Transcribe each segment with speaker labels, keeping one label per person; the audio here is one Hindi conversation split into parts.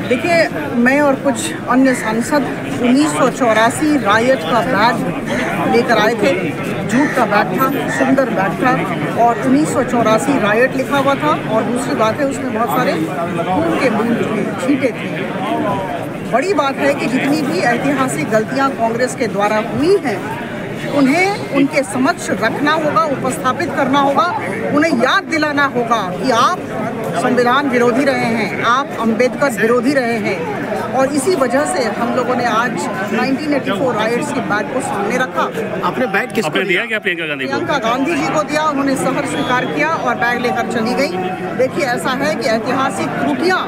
Speaker 1: देखिए, मैं और कुछ अन्य सांसद 1984 रायट का बैग लेकर आए थे। जूट का बैग था, सुंदर बैग था और 1984 रायट लिखा हुआ था। और दूसरी बात है, उसमें बहुत सारे खून के बूंद थे, छींटे थे। बड़ी बात है कि जितनी भी ऐतिहासिक गलतियां कांग्रेस के द्वारा हुई हैं, उन्हें उनके समक्ष रखना होगा, उपस्थापित करना होगा। उन्हें याद दिलाना होगा कि आप संविधान विरोधी रहे हैं, आप अंबेडकर विरोधी रहे हैं। और इसी वजह से हम लोगों ने आज 1984 राइट्स के बैग को सामने रखा।
Speaker 2: आपने बैग किसको दिया? क्या
Speaker 1: प्रियंका गांधी जी को दिया। उन्होंने सहर्ष स्वीकार किया और बैग लेकर चली गई। देखिए, ऐसा है कि ऐतिहासिक त्रुटियां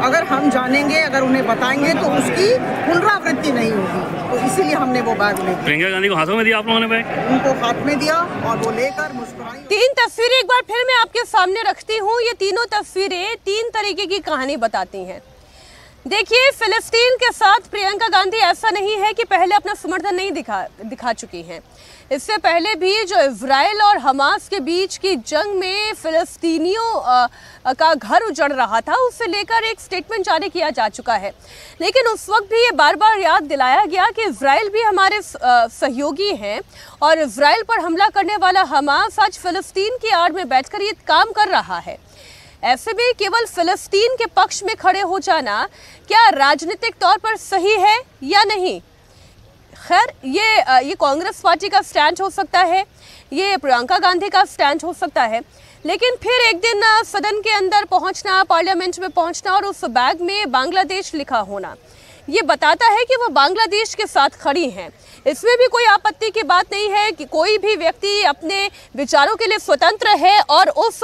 Speaker 1: अगर हम जानेंगे, अगर उन्हें बताएंगे तो उसकी पुनरावृत्ति नहीं होगी। तो इसीलिए हमने वो बैग ले
Speaker 3: प्रियंका गांधी को हाथों में दिया आप लोगों ने बैग?
Speaker 1: उनको हाथ में दिया और वो लेकर मुस्कुराई।
Speaker 4: 3 तस्वीरें एक बार फिर मैं आपके सामने रखती हूँ। ये तीनों तस्वीरें 3 तरीके की कहानी बताती हैं। देखिए, फिलिस्तीन के साथ प्रियंका गांधी ऐसा नहीं है कि पहले अपना समर्थन नहीं दिखा चुकी हैं। इससे पहले भी जो इजराइल और हमास के बीच की जंग में फिलिस्तीनियों का घर उजड़ रहा था, उससे लेकर एक स्टेटमेंट जारी किया जा चुका है। लेकिन उस वक्त भी ये बार बार याद दिलाया गया कि इजराइल भी हमारे सहयोगी हैं और इजराइल पर हमला करने वाला हमास आज फिलिस्तीन की आड़ में बैठकर ये काम कर रहा है। ऐसे में केवल फिलिस्तीन के पक्ष में खड़े हो जाना क्या राजनीतिक तौर पर सही है या नहीं? खैर, ये कांग्रेस पार्टी का स्टैंड हो सकता है, ये प्रियंका गांधी का स्टैंड हो सकता है, लेकिन फिर एक दिन सदन के अंदर पहुंचना, पार्लियामेंट में पहुंचना और उस बैग में बांग्लादेश लिखा होना, ये बताता है कि वो बांग्लादेश के साथ खड़ी हैं। इसमें भी कोई आपत्ति की बात नहीं है कि कोई भी व्यक्ति अपने विचारों के लिए स्वतंत्र है और उस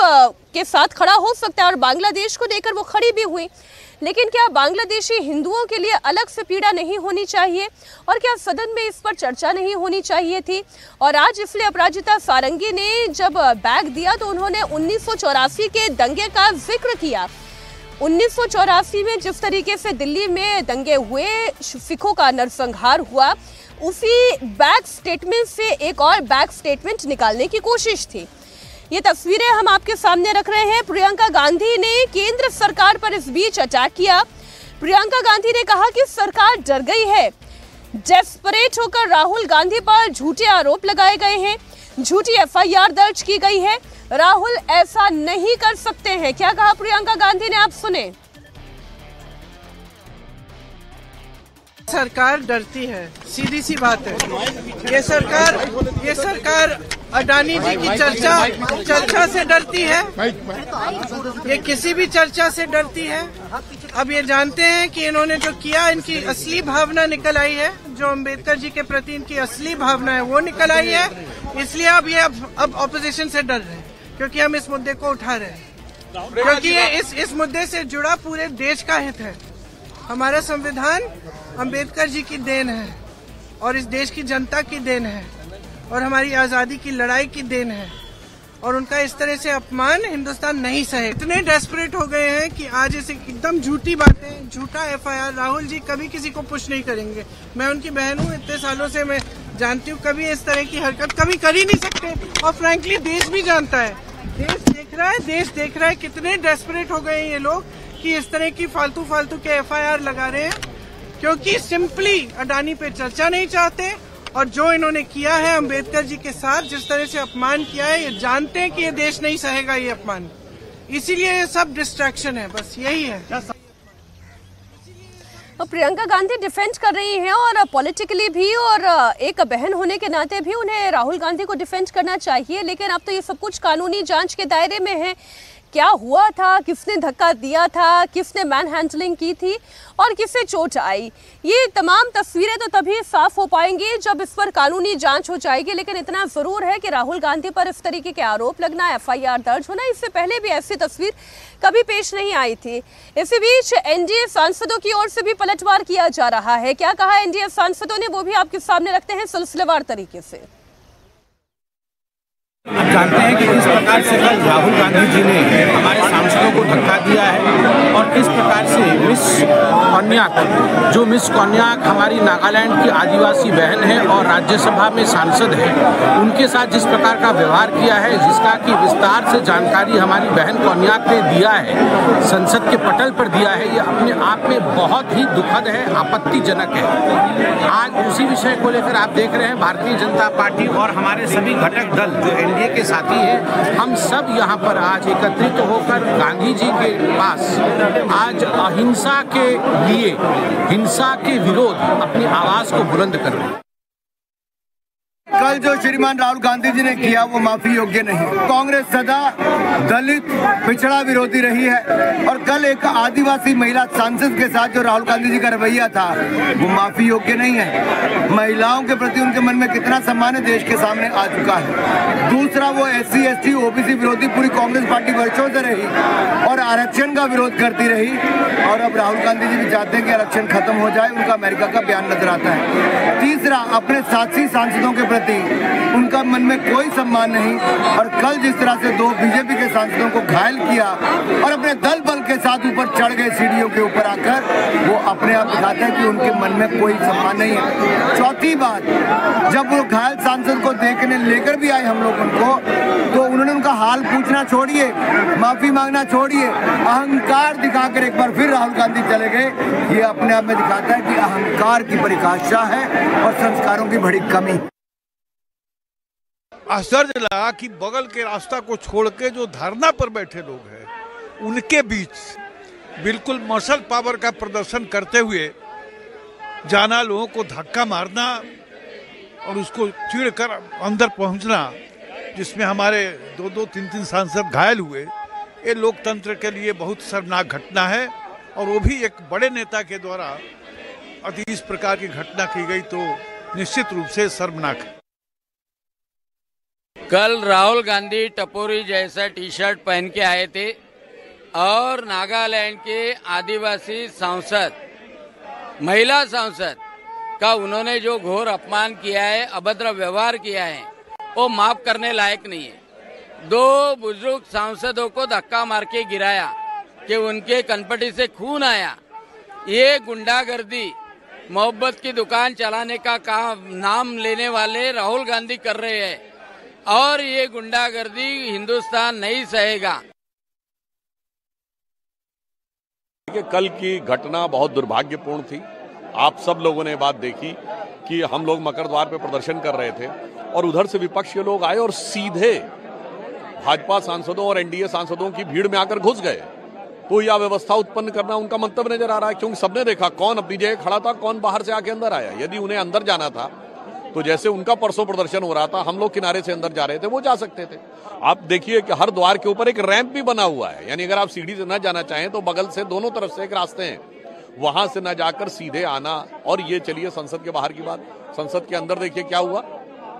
Speaker 4: के साथ खड़ा हो सकता है और बांग्लादेश को लेकर वो खड़ी भी हुई। लेकिन क्या बांग्लादेशी हिंदुओं के लिए अलग से पीड़ा नहीं होनी चाहिए? और क्या सदन में इस पर चर्चा नहीं होनी चाहिए थी? और आज इसलिए अपराजिता सारंगी ने जब बैग दिया तो उन्होंने 1984 के दंगे का जिक्र किया। 1984 में जिस तरीके से दिल्ली में दंगे हुए, सिखों का नरसंहार हुआ, उसी बैग स्टेटमेंट से एक और बैग स्टेटमेंट निकालने की कोशिश थी। ये तस्वीरें हम आपके सामने रख रहे हैं। प्रियंका गांधी ने केंद्र सरकार पर इस बीच अटैक किया। प्रियंका गांधी ने कहा कि सरकार डर गई है। डेस्परेट होकर राहुल गांधी पर झूठे आरोप लगाए गए हैं, झूठी FIR दर्ज की गई है। राहुल ऐसा नहीं कर सकते हैं। क्या कहा प्रियंका गांधी ने, आप सुने।
Speaker 5: सरकार डरती है, सीधी सी बात है। ये सरकार अडानी जी की चर्चा से डरती है, ये किसी भी चर्चा से डरती है। अब ये जानते हैं कि इन्होंने जो किया, इनकी असली भावना निकल आई है, जो अम्बेडकर जी के प्रति इनकी असली भावना है वो निकल आई है। इसलिए अब ये अब ऑपोजिशन से डर रहे हैं, क्योंकि हम इस मुद्दे को उठा रहे हैं, क्योंकि ये इस मुद्दे से जुड़ा पूरे देश का हित है। हमारा संविधान अंबेडकर जी की देन है और इस देश की जनता की देन है और हमारी आजादी की लड़ाई की देन है, और उनका इस तरह से अपमान हिंदुस्तान नहीं सहे। इतने डेस्परेट हो गए हैं कि आज इसे एकदम झूठी बातें, झूठा FIR, राहुल जी कभी किसी को पुश नहीं करेंगे। मैं उनकी बहन हूँ, इतने सालों से मैं जानती हूँ, कभी इस तरह की हरकत कभी कर ही नहीं सकते। और फ्रैंकली देश भी जानता है, देश देख रहा है कितने डेस्परेट हो गए हैं ये लोग कि इस तरह की फालतू के FIR लगा रहे हैं, क्योंकि सिंपली अडानी पे चर्चा नहीं चाहते। और जो इन्होंने किया है अंबेडकर जी के साथ, जिस तरह से अपमान किया है, ये जानते हैं कि ये देश नहीं सहेगा ये अपमान, इसीलिए ये सब डिस्ट्रैक्शन है, बस यही है।
Speaker 4: प्रियंका गांधी डिफेंड कर रही हैं और पॉलिटिकली भी और एक बहन होने के नाते भी उन्हें राहुल गांधी को डिफेंड करना चाहिए। लेकिन अब तो ये सब कुछ कानूनी जांच के दायरे में है। क्या हुआ था, किसने धक्का दिया था, किसने मैन हैंडलिंग की थी और किसे चोट आई, ये तमाम तस्वीरें तो तभी साफ हो पाएंगी जब इस पर कानूनी जांच हो जाएगी। लेकिन इतना जरूर है कि राहुल गांधी पर इस तरीके के आरोप लगना, FIR दर्ज होना, इससे पहले भी ऐसी तस्वीर कभी पेश नहीं आई थी। इसी बीच NDA सांसदों की ओर से भी पलटवार किया जा रहा है। क्या कहा NDA सांसदों ने, वो भी आपके सामने रखते हैं सिलसिलेवार तरीके से।
Speaker 6: आप जानते हैं कि किस प्रकार से कल राहुल गांधी जी ने हमारे सांसदों को धक्का दिया है और किस प्रकार से मिस कन्याक हमारी नागालैंड की आदिवासी बहन है और राज्यसभा में सांसद है, उनके साथ जिस प्रकार का व्यवहार किया है, जिसका कि विस्तार से जानकारी हमारी बहन कन्याक ने दिया है, संसद के पटल पर दिया है, ये अपने आप में बहुत ही दुखद है, आपत्तिजनक है। आज उसी विषय को लेकर आप देख रहे हैं भारतीय जनता पार्टी और हमारे सभी घटक दल जो एनडीए के साथी हैं, हम सब यहाँ पर आज एकत्रित होकर गांधी जी के पास आज अहिंसा के लिए, हिंसा के विरोध अपनी आवाज को बुलंद कर रहे हैं।
Speaker 7: कल जो श्रीमान राहुल गांधी जी ने किया वो माफी योग्य नहीं। कांग्रेस सदा दलित पिछड़ा विरोधी रही है और कल एक आदिवासी महिला सांसद के साथ जो राहुल गांधी जी का रवैया था वो माफी योग्य नहीं है। महिलाओं के प्रति उनके मन में कितना सम्मान है देश के सामने आ चुका है। दूसरा, वो SC ST OBC विरोधी पूरी कांग्रेस पार्टी वर्षों से रही और आरक्षण का विरोध करती रही और अब राहुल गांधी जी भी चाहते हैं कि आरक्षण खत्म हो जाए, उनका अमेरिका का बयान नजर आता है। तीसरा, अपने साथी सांसदों के प्रति उनका मन में कोई सम्मान नहीं और कल जिस तरह से 2 बीजेपी के सांसदों को घायल किया और अपने दल बल के साथ ऊपर चढ़ गए सीढ़ियों के ऊपर आकर, वो अपने आप दिखाते हैं कि उनके मन में कोई सम्मान नहीं है। चौथी बात, जब वो घायल सांसद को देखने लेकर भी आए हम लोग उनको, तो उन्होंने उनका हाल पूछना छोड़िए, माफी मांगना छोड़िए, अहंकार दिखाकर एक बार फिर राहुल गांधी चले गए। ये अपने आप में दिखाता है कि अहंकार की परिभाषा है और संस्कारों की बड़ी कमी।
Speaker 8: आश्चर्य लगा कि बगल के रास्ता को छोड़ के जो धरना पर बैठे लोग हैं उनके बीच बिल्कुल मसल पावर का प्रदर्शन करते हुए जाना, लोगों को धक्का मारना और उसको चीड़ कर अंदर पहुंचना, जिसमें हमारे 2-2, 3-3 सांसद घायल हुए, ये लोकतंत्र के लिए बहुत शर्मनाक घटना है और वो भी एक बड़े नेता के द्वारा यदि इस प्रकार की घटना की गई तो निश्चित रूप से शर्मनाक है।
Speaker 9: कल राहुल गांधी टपोरी जैसा टी-शर्ट पहन के आए थे और नागालैंड के आदिवासी सांसद, महिला सांसद का उन्होंने जो घोर अपमान किया है, अभद्र व्यवहार किया है, वो माफ करने लायक नहीं है। 2 बुजुर्ग सांसदों को धक्का मार के गिराया कि उनके कनपटी से खून आया। ये गुंडागर्दी, मोहब्बत की दुकान चलाने का काम नाम लेने वाले राहुल गांधी कर रहे हैं और ये गुंडागर्दी हिंदुस्तान नहीं सहेगा।
Speaker 10: कल की घटना बहुत दुर्भाग्यपूर्ण थी। आप सब लोगों ने बात देखी कि हम लोग मकर द्वार पे प्रदर्शन कर रहे थे और उधर से विपक्ष के लोग आए और सीधे भाजपा सांसदों और एनडीए सांसदों की भीड़ में आकर घुस गए। तो यह व्यवस्था उत्पन्न करना उनका मंतव्य नजर आ रहा है, क्योंकि सबने देखा कौन अपनी जगह खड़ा था, कौन बाहर से आके अंदर आया। यदि उन्हें अंदर जाना था तो जैसे उनका परसों प्रदर्शन हो रहा था, हम लोग किनारे से अंदर जा रहे थे, वो जा सकते थे। आप देखिए कि हर द्वार के ऊपर एक रैंप भी बना हुआ है, यानी अगर आप सीढ़ी से न जाना चाहें तो बगल से दोनों तरफ से एक रास्ते हैं, वहां से न जाकर सीधे आना। और ये चलिए संसद के बाहर की बात, संसद के अंदर देखिए क्या हुआ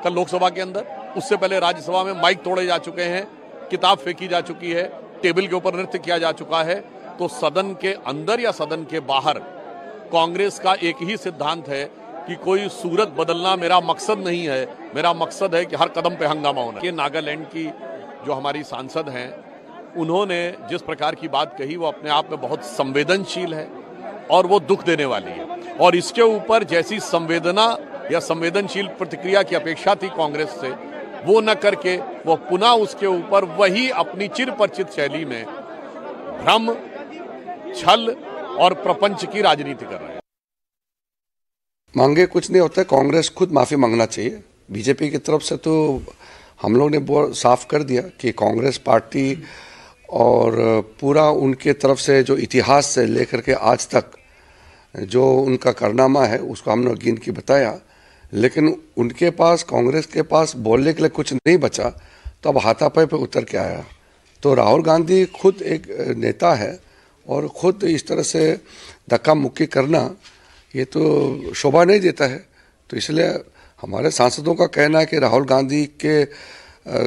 Speaker 10: कल लोकसभा के अंदर। उससे पहले राज्यसभा में माइक तोड़े जा चुके हैं, किताब फेंकी जा चुकी है, टेबल के ऊपर नृत्य किया जा चुका है। तो सदन के अंदर या सदन के बाहर कांग्रेस का एक ही सिद्धांत है कि कोई सूरत बदलना मेरा मकसद नहीं है, मेरा मकसद है कि हर कदम पे हंगामा होना। ये नागालैंड की जो हमारी सांसद हैं, उन्होंने जिस प्रकार की बात कही वो अपने आप में बहुत संवेदनशील है और वो दुख देने वाली है। और इसके ऊपर जैसी संवेदना या संवेदनशील प्रतिक्रिया की अपेक्षा थी कांग्रेस से, वो न करके वो पुनः उसके ऊपर वही अपनी चिरपरिचित शैली में भ्रम, छल और प्रपंच की राजनीति कर रहे हैं।
Speaker 11: मांगे कुछ नहीं होता है, कांग्रेस खुद माफ़ी मांगना चाहिए। बीजेपी की तरफ से तो हम लोग ने बहुत साफ कर दिया कि कांग्रेस पार्टी और पूरा उनके तरफ से जो इतिहास से लेकर के आज तक जो उनका कारनामा है उसको हमने गिन के बताया, लेकिन उनके पास, कांग्रेस के पास बोलने के लिए कुछ नहीं बचा, तो अब हाथापाई पे उतर के आया। तो राहुल गांधी खुद एक नेता है और खुद इस तरह से धक्का मुक्की करना ये तो शोभा नहीं देता है। तो इसलिए हमारे सांसदों का कहना है कि राहुल गांधी के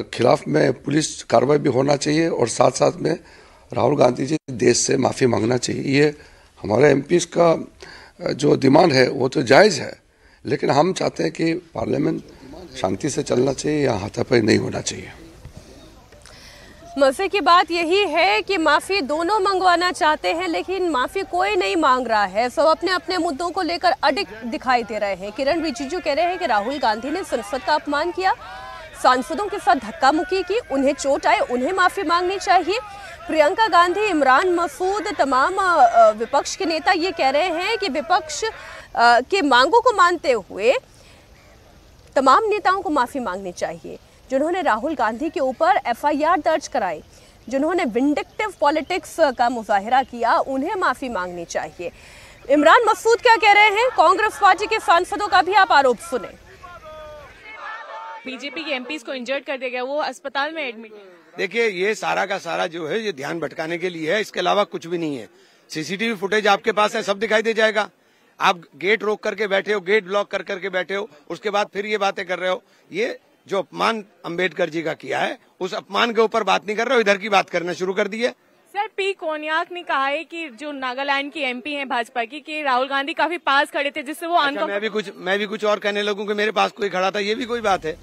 Speaker 11: खिलाफ में पुलिस कार्रवाई भी होना चाहिए और साथ साथ में राहुल गांधी जी देश से माफ़ी मांगना चाहिए। ये हमारे एमपीज़ का जो डिमांड है वो तो जायज़ है, लेकिन हम चाहते हैं कि पार्लियामेंट शांति से चलना चाहिए, यहाँ हाथापाई नहीं होना चाहिए।
Speaker 4: मजे की बात यही है कि माफी दोनों मंगवाना चाहते हैं, लेकिन माफी कोई नहीं मांग रहा है। सब अपने अपने मुद्दों को लेकर अडिग दिखाई दे रहे हैं। किरण रिजिजू कह रहे हैं कि राहुल गांधी ने संसद का अपमान किया, सांसदों के साथ धक्का मुक्की की, उन्हें चोट आए, उन्हें माफी मांगनी चाहिए। प्रियंका गांधी, इमरान मसूद, तमाम विपक्ष के नेता ये कह रहे हैं कि विपक्ष के मांगों को मानते हुए तमाम नेताओं को माफी मांगनी चाहिए, जिन्होंने राहुल गांधी के ऊपर एफआईआर दर्ज कराई, जिन्होंने विंडिक्टिव पॉलिटिक्स का मुजाहिरा किया, उन्हें माफी मांगनी चाहिए। इमरान मसूद क्या कह रहे हैं, कांग्रेस पार्टी के सांसदों का भी आप आरोप सुने।
Speaker 12: बीजेपी के एमपीज को इंजर्ड कर दिया गया, वो अस्पताल में एडमिट है।
Speaker 7: देखिए, ये सारा का सारा जो है ये ध्यान भटकाने के लिए है, इसके अलावा कुछ भी नहीं है। सीसीटीवी फुटेज आपके पास है, सब दिखाई दे जाएगा। आप गेट रोक करके बैठे हो, गेट ब्लॉक कर करके बैठे हो, उसके बाद फिर ये बातें कर रहे हो। ये जो अपमान अंबेडकर जी का किया है, उस अपमान के ऊपर बात नहीं कर रहे हो, इधर की बात करना शुरू कर दी है।
Speaker 12: सर, पी कोन्याक ने कहा है कि जो नागालैंड की एमपी हैं भाजपा की, कि राहुल गांधी काफी पास खड़े थे, जिससे वो
Speaker 7: मैं भी कुछ और कहने लगूं कि मेरे पास कोई खड़ा था, ये भी कोई बात है?